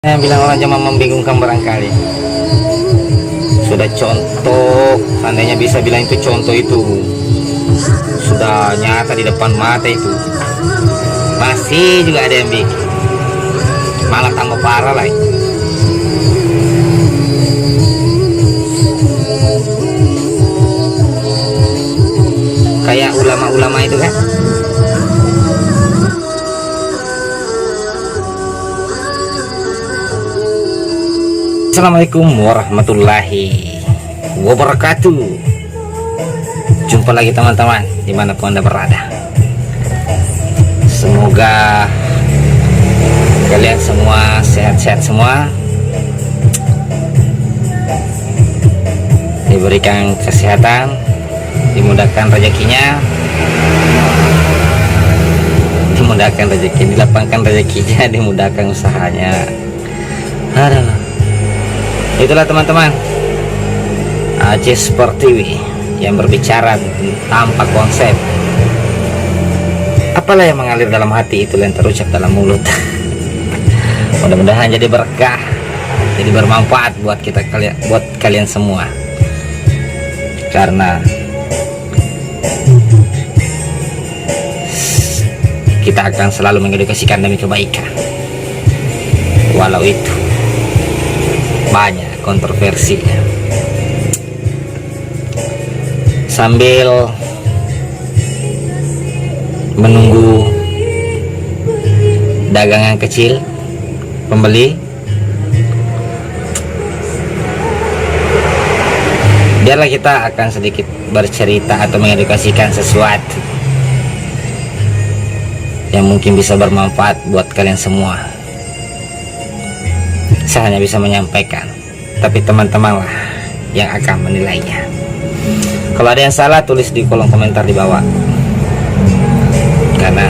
Yang bilang orang cuma membingungkan barangkali. Sudah contoh, seandainya bisa bilang itu contoh, itu sudah nyata di depan mata, itu masih juga ada yang bikin, malah tambah parah lagi. Kayak ulama-ulama itu kan. Assalamualaikum warahmatullahi wabarakatuh. Jumpa lagi teman-teman dimanapun Anda berada. Semoga kalian semua sehat-sehat semua, diberikan kesehatan, dimudahkan rezekinya, dilapangkan rezekinya, dimudahkan usahanya. Aduh. Itulah teman-teman, Aceh Pertiwi yang berbicara tanpa konsep. Apalah yang mengalir dalam hati, itu yang terucap dalam mulut. Mudah-mudahan jadi berkah, jadi bermanfaat buat kalian semua. Karena kita akan selalu mengedukasikan demi kebaikan, walau itu banyak kontroversinya. Sambil menunggu dagangan kecil pembeli, biarlah kita akan sedikit bercerita atau mengedukasikan sesuatu yang mungkin bisa bermanfaat buat kalian semua. Saya hanya bisa menyampaikan, tapi teman-teman lah yang akan menilainya. Kalau ada yang salah, tulis di kolom komentar di bawah. Karena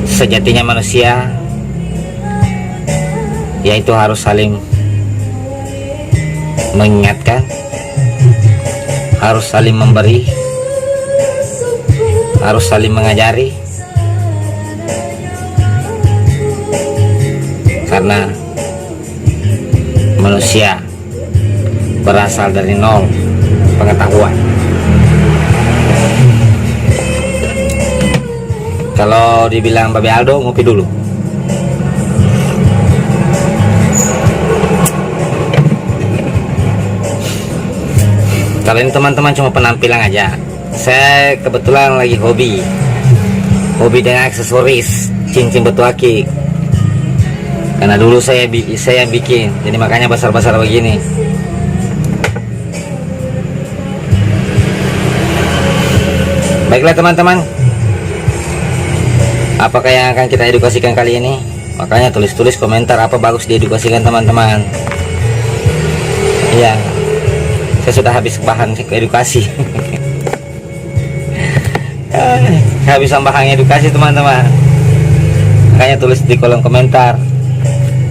sejatinya manusia yaitu harus saling mengingatkan, harus saling memberi, harus saling mengajari. Karena manusia berasal dari nol pengetahuan. Kalau dibilang Babe Aldo, ngopi dulu. Kalau ini teman-teman cuma penampilan aja. Saya kebetulan lagi hobi dengan aksesoris cincin batu akik. Karena dulu saya bikin, jadi makanya besar-besar begini. Baiklah teman-teman, apakah yang akan kita edukasikan kali ini? Makanya tulis-tulis komentar apa bagus diedukasikan teman-teman. Iya, saya sudah habis bahan edukasi. Kehabisan bahan edukasi teman-teman. Makanya tulis di kolom komentar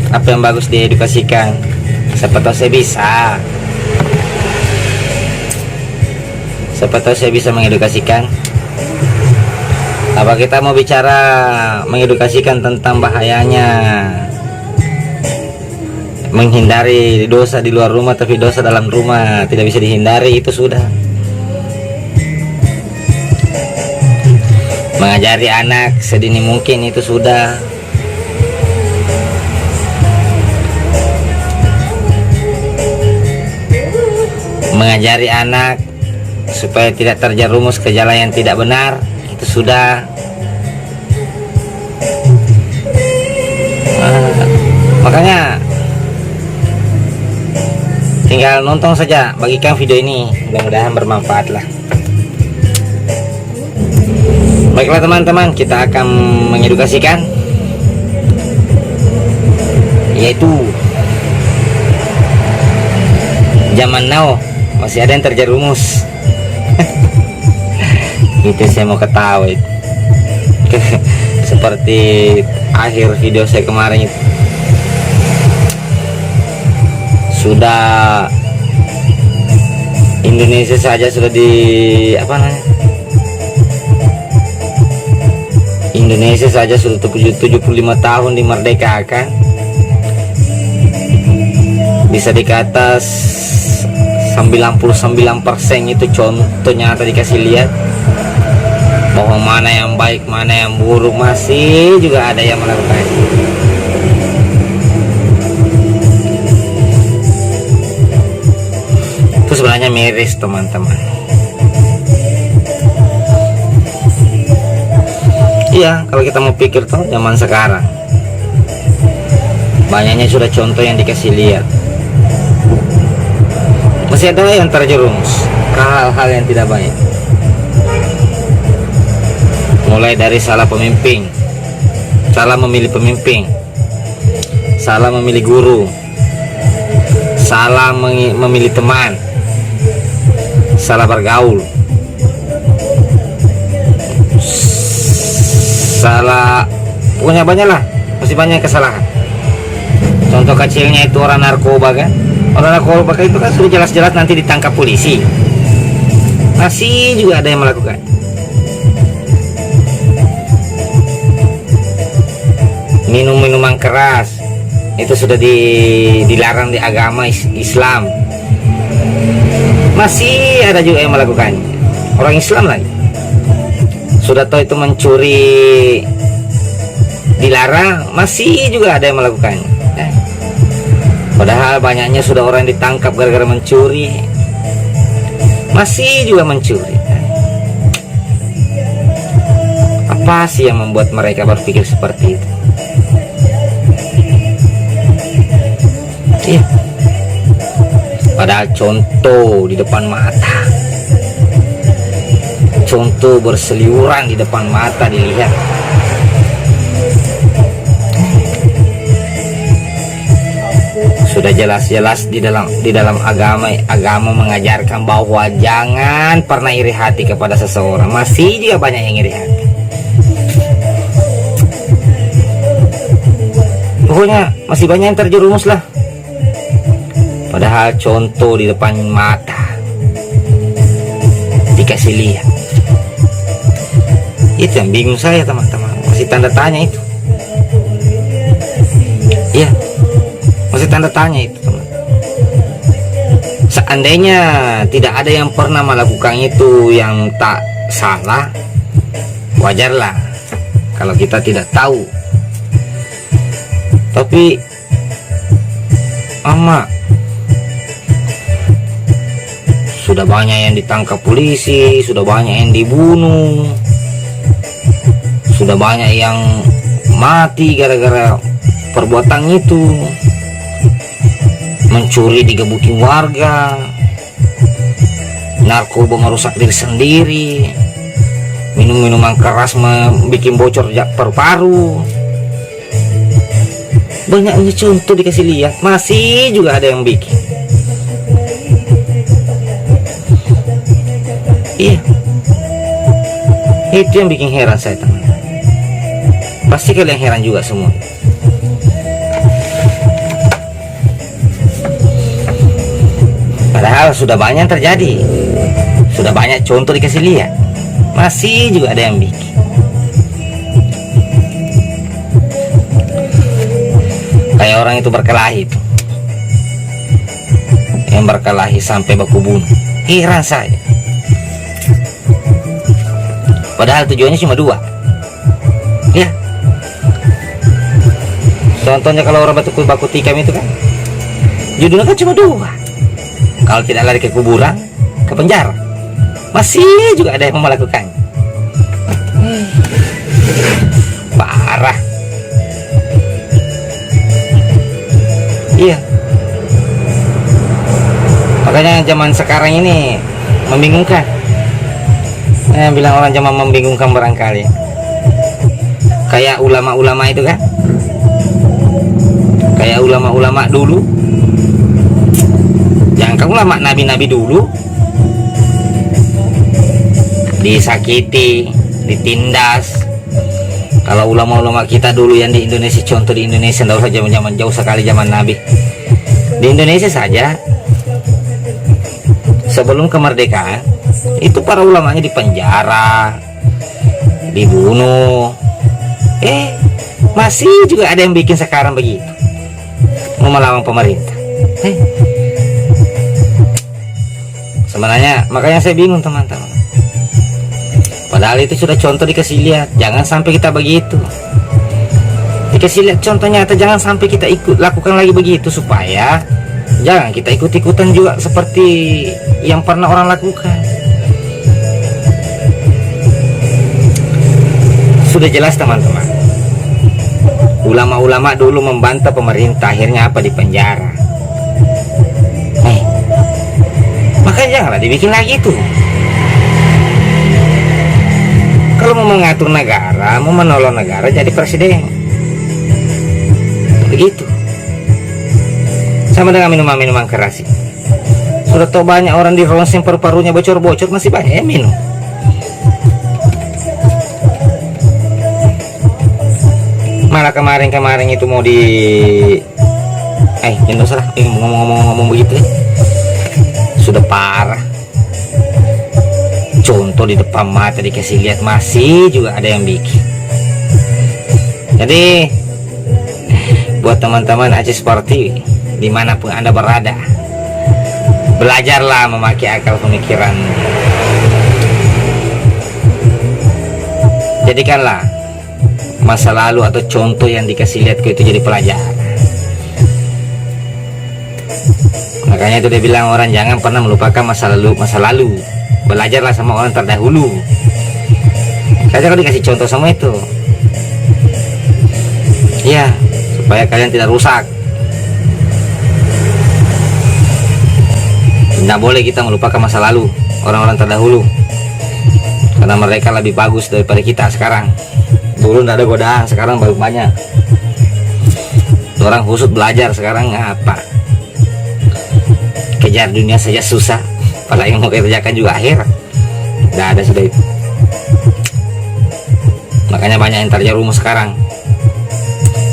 apa yang bagus diedukasikan. Siapa tahu saya bisa. Siapa tahu saya bisa mengedukasikan. Apa kita mau bicara mengedukasikan tentang bahayanya menghindari dosa di luar rumah, tapi dosa dalam rumah tidak bisa dihindari, itu sudah. Mengajari anak sedini mungkin, itu sudah. Mengajari anak supaya tidak terjerumus ke jalan yang tidak benar, itu sudah. Makanya tinggal nonton saja, bagikan video ini, mudah-mudahan bermanfaat lah. Baiklah teman-teman, kita akan mengedukasikan, yaitu zaman now masih ada yang terjerumus. Itu saya mau ketawa itu. Seperti akhir video saya kemarin itu. Sudah Indonesia saja sudah di apa namanya? Indonesia saja sudah 75 tahun dimerdekakan, bisa dikata 99% itu contoh nyata dikasih lihat bahwa mana yang baik mana yang buruk, masih juga ada yang melakukan. Itu sebenarnya miris teman-teman. Iya, kalau kita mau pikir tuh zaman sekarang banyaknya sudah contoh yang dikasih lihat, masih ada yang terjerumus ke hal-hal yang tidak baik. Mulai dari salah pemimpin, salah memilih pemimpin, salah memilih guru, salah memilih teman, salah bergaul, salah, pokoknya banyak lah, masih banyak kesalahan. Contoh kecilnya itu orang narkoba kan, orang narkoba itu kan sudah jelas-jelas nanti ditangkap polisi, masih juga ada yang melakukan. Minum minuman keras itu sudah dilarang di agama Islam, masih ada juga yang melakukan. Orang Islam lagi sudah tahu itu mencuri dilarang, masih juga ada yang melakukan. Padahal banyaknya sudah orang ditangkap gara-gara mencuri, masih juga mencuri. Apa sih yang membuat mereka berpikir seperti itu? Iya. Padahal contoh di depan mata, contoh berseliuran di depan mata dilihat. Sudah jelas-jelas di dalam agama mengajarkan bahwa jangan pernah iri hati kepada seseorang, masih juga banyak yang iri hati. Pokoknya masih banyak yang terjerumus lah. Padahal contoh di depan mata dikasih lihat. Itu yang bingung saya teman-teman, masih tanda tanya itu. Iya, masih tanda tanya itu teman. Seandainya tidak ada yang pernah melakukan itu yang tak salah, wajarlah kalau kita tidak tahu. Tapi sudah banyak yang ditangkap polisi, sudah banyak yang dibunuh, sudah banyak yang mati gara-gara perbuatan itu. Mencuri digebukin warga, narkoba merusak diri sendiri, minum minuman keras membuat bocor paru-paru. Banyaknya contoh dikasih lihat, masih juga ada yang bikin. Iya, itu yang bikin heran saya teman. Pasti kalian heran juga semua. Padahal sudah banyak terjadi, sudah banyak contoh dikasih lihat, masih juga ada yang bikin. Kayak orang itu berkelahi itu, yang berkelahi sampai baku bunuh, heran saya. Padahal tujuannya cuma dua, ya. Contohnya kalau orang baku tikam itu kan, judulnya kan cuma dua. Kalau tidak lari ke kuburan, ke penjara, masih juga ada yang melakukan. Parah. Iya. Makanya zaman sekarang ini membingungkan. Bilang orang zaman membingungkan barangkali. Kayak ulama-ulama itu kan, kayak ulama-ulama dulu, jangan ulama nabi-nabi dulu disakiti, ditindas. Kalau ulama-ulama kita dulu yang di Indonesia, contoh di Indonesia, tidak usah zaman jauh sekali zaman nabi, di Indonesia saja sebelum kemerdekaan itu para ulamanya dipenjara, dibunuh, Masih juga ada yang bikin sekarang begitu, mau melawan pemerintah. Sebenarnya makanya saya bingung teman-teman. Padahal itu sudah contoh dikasih lihat, jangan sampai kita begitu. Dikasih lihat contoh nyata, jangan sampai kita ikut lakukan lagi begitu, supaya jangan kita ikut-ikutan juga seperti yang pernah orang lakukan. Sudah jelas teman-teman, ulama-ulama dulu membantah pemerintah, akhirnya apa? Di penjara. Makanya janganlah dibikin lagi tuh. Kalau mau mengatur negara, mau menolong negara, jadi presiden. Begitu. Sama dengan minuman-minuman keras. Sudah tahu banyak orang di ronsen paru-parunya bocor-bocor, masih banyak yang minum. Malah kemarin itu mau di jangan salah ngomong begitu ya. Sudah parah. Contoh di depan mata dikasih lihat, masih juga ada yang bikin. Jadi buat teman-teman Aceh seperti dimanapun Anda berada, belajarlah memakai akal pemikiran. Jadikanlah masa lalu atau contoh yang dikasih lihat itu jadi pelajaran. Makanya itu dia bilang, orang jangan pernah melupakan masa lalu. Belajarlah sama orang terdahulu. Saya kalau dikasih contoh sama itu, ya, supaya kalian tidak rusak. Tidak boleh kita melupakan masa lalu orang-orang terdahulu, karena mereka lebih bagus daripada kita sekarang. Dulu tidak ada godaan, sekarang baru banyak. Orang khusus belajar, sekarang apa? Kejar dunia saja susah, apalagi mau kerjakan juga akhirat. Tidak ada sudah itu. Makanya banyak yang terjerumus sekarang.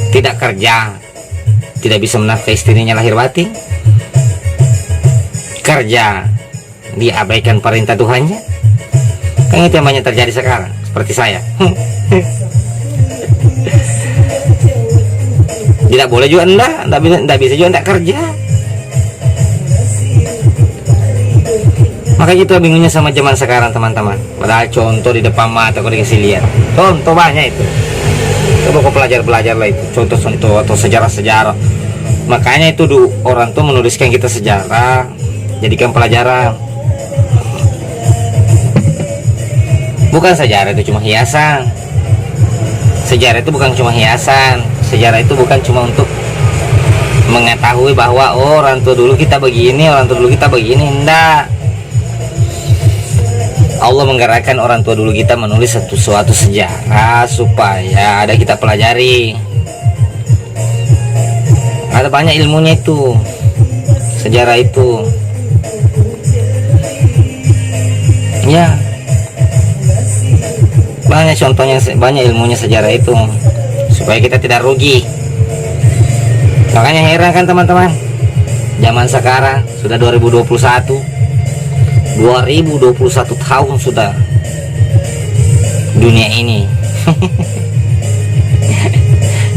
Tidak kerja, tidak bisa menafkahi istrinya lahir batin. Kerja, diabaikan perintah Tuhannya. Kan itu yang banyak terjadi sekarang, seperti saya. Tidak boleh juga tidak bisa juga tidak kerja. Makanya itu bingungnya sama zaman sekarang teman-teman. Padahal contoh di depan mata kalau dikasih lihat, contoh banyak itu. Coba kau belajar lah itu, contoh atau sejarah-sejarah. Makanya itu orang tuh menuliskan kita sejarah, jadikan pelajaran. Bukan sejarah itu cuma hiasan. Sejarah itu bukan cuma hiasan. Sejarah itu bukan cuma untuk mengetahui bahwa orang tua dulu kita begini, orang tua dulu kita begini. Enggak. Allah menggerakkan orang tua dulu kita menulis suatu sejarah supaya ada kita pelajari. Ada banyak ilmunya itu, sejarah itu. Ya, banyak contohnya, banyak ilmunya sejarah itu, supaya kita tidak rugi. Makanya heran kan teman-teman, zaman sekarang sudah 2021 tahun sudah dunia ini.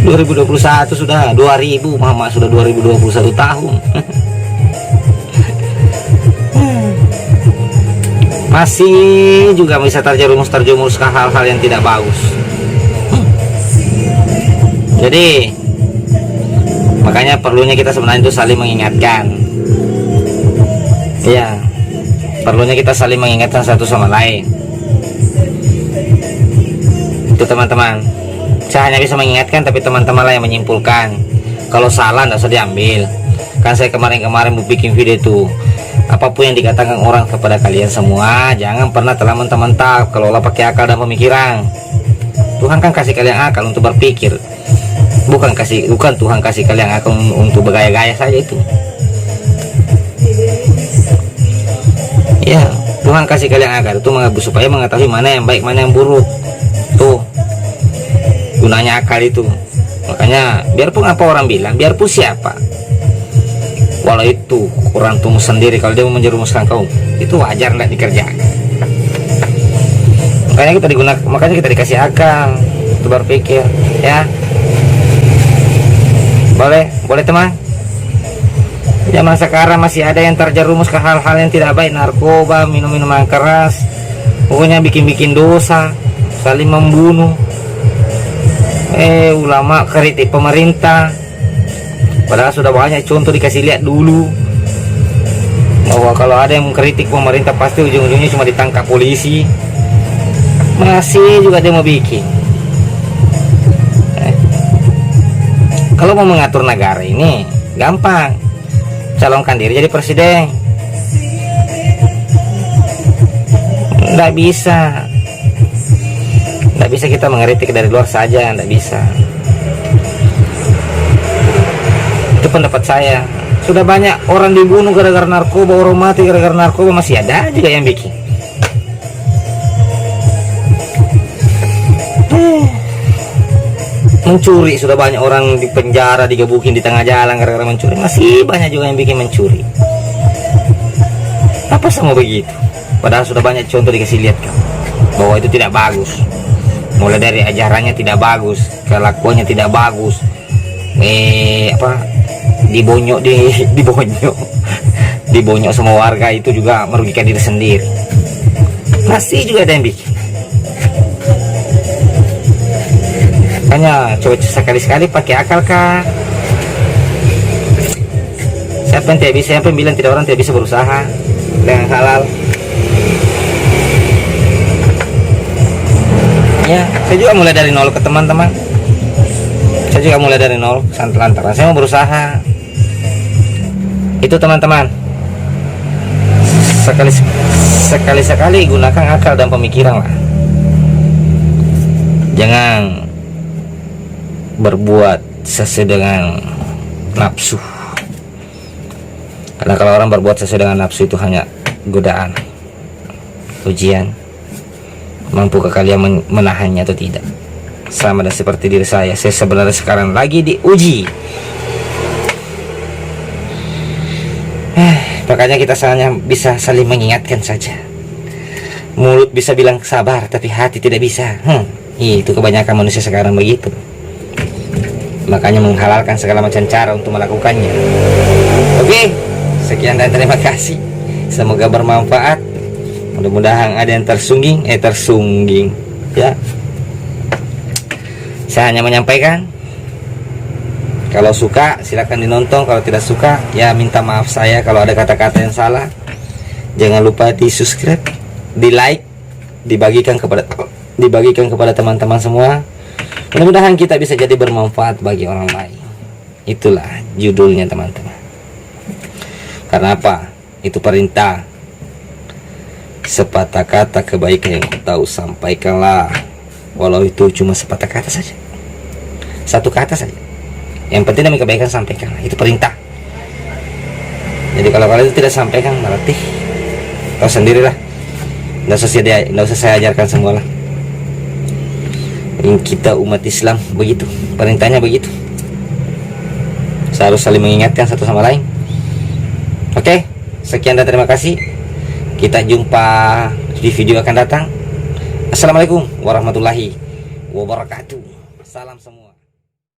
2021 sudah 2000, mama sudah 2021 tahun. Masih juga bisa terjerumus ke hal-hal yang tidak bagus. Jadi makanya perlunya kita sebenarnya itu saling mengingatkan. Ya, perlunya kita saling mengingatkan satu sama lain. Itu teman-teman. Saya hanya bisa mengingatkan, tapi teman-teman lah yang menyimpulkan. Kalau salah tidak usah diambil. Kan saya kemarin bikin video itu, apapun yang dikatakan orang kepada kalian semua, jangan pernah telah mentah-mentah. Kelola pakai akal dan pemikiran. Tuhan kan kasih kalian akal untuk berpikir, bukan Tuhan kasih kalian akal untuk bergaya-gaya saja itu. Ya, Tuhan kasih kalian akal itu supaya mengetahui mana yang baik, mana yang buruk. Tuh gunanya akal itu. Makanya biarpun apa orang bilang, biarpun siapa, walau itu orang tua sendiri, kalau dia mau menjerumuskan kau, itu wajar tidak dikerjakan. Makanya kita dikasih akal untuk berpikir, ya. Boleh teman. Zaman sekarang masih ada yang terjerumus ke hal-hal yang tidak baik, narkoba, minum-minuman keras, pokoknya bikin-bikin dosa, saling membunuh. Ulama kritik pemerintah, padahal sudah banyak contoh dikasih lihat dulu bahwa kalau ada yang mengkritik pemerintah pasti ujung-ujungnya cuma ditangkap polisi. Masih juga dia mau bikin. Kalau mau mengatur negara ini gampang, calonkan diri jadi presiden. Nggak bisa kita mengkritik dari luar saja, nggak bisa. Itu pendapat saya. Sudah banyak orang dibunuh gara-gara narkoba, orang mati gara-gara narkoba, masih ada juga yang bikin. Mencuri, sudah banyak orang di penjara, digebukin di tengah jalan gara-gara mencuri, masih banyak juga yang bikin mencuri. Apa sama begitu? Padahal sudah banyak contoh dikasih lihat kan, bahwa itu tidak bagus. Mulai dari ajarannya tidak bagus, kelakuannya tidak bagus. Dibonyok sama warga, itu juga merugikan diri sendiri. Masih juga ada yang bikin. Makanya coba sekali-sekali pakai akal, Kak. Siapa yang tidak bisa, siapa yang bilang tidak, orang tidak bisa berusaha dengan halal. Ya, saya juga mulai dari nol ke teman-teman. Saya juga mulai dari nol, lantaran saya mau berusaha. Itu teman-teman. Sekali-sekali gunakan akal dan pemikiran lah. Jangan berbuat sesuai dengan nafsu, karena kalau orang berbuat sesuai dengan nafsu itu hanya godaan, ujian. Mampukah kalian menahannya atau tidak? Sama dan seperti diri saya sebenarnya sekarang lagi diuji. Makanya kita hanya bisa saling mengingatkan saja. Mulut bisa bilang sabar, tapi hati tidak bisa. Itu kebanyakan manusia sekarang begitu. Makanya menghalalkan segala macam cara untuk melakukannya. Oke, sekian dan terima kasih. Semoga bermanfaat. Mudah-mudahan ada yang tersungging ya. Saya hanya menyampaikan. Kalau suka silakan dinonton, kalau tidak suka ya minta maaf saya kalau ada kata-kata yang salah. Jangan lupa di subscribe, di like, dibagikan kepada teman-teman semua. Mudah-mudahan kita bisa jadi bermanfaat bagi orang lain. Itulah judulnya teman-teman. Karena apa? Itu perintah. Sepatah kata kebaikan yang kau tahu sampaikanlah. Walau itu cuma sepatah kata saja, satu kata saja. Yang penting demi kebaikan sampaikanlah. Itu perintah. Jadi kalau kalian itu tidak sampaikan, berarti tahu sendirilah. Nggak usah saya ajarkan semualah. Kita umat Islam begitu, perintahnya begitu. Saya harus saling mengingatkan satu sama lain. Oke, sekian dan terima kasih. Kita jumpa di video akan datang. Assalamualaikum warahmatullahi wabarakatuh. Salam semua.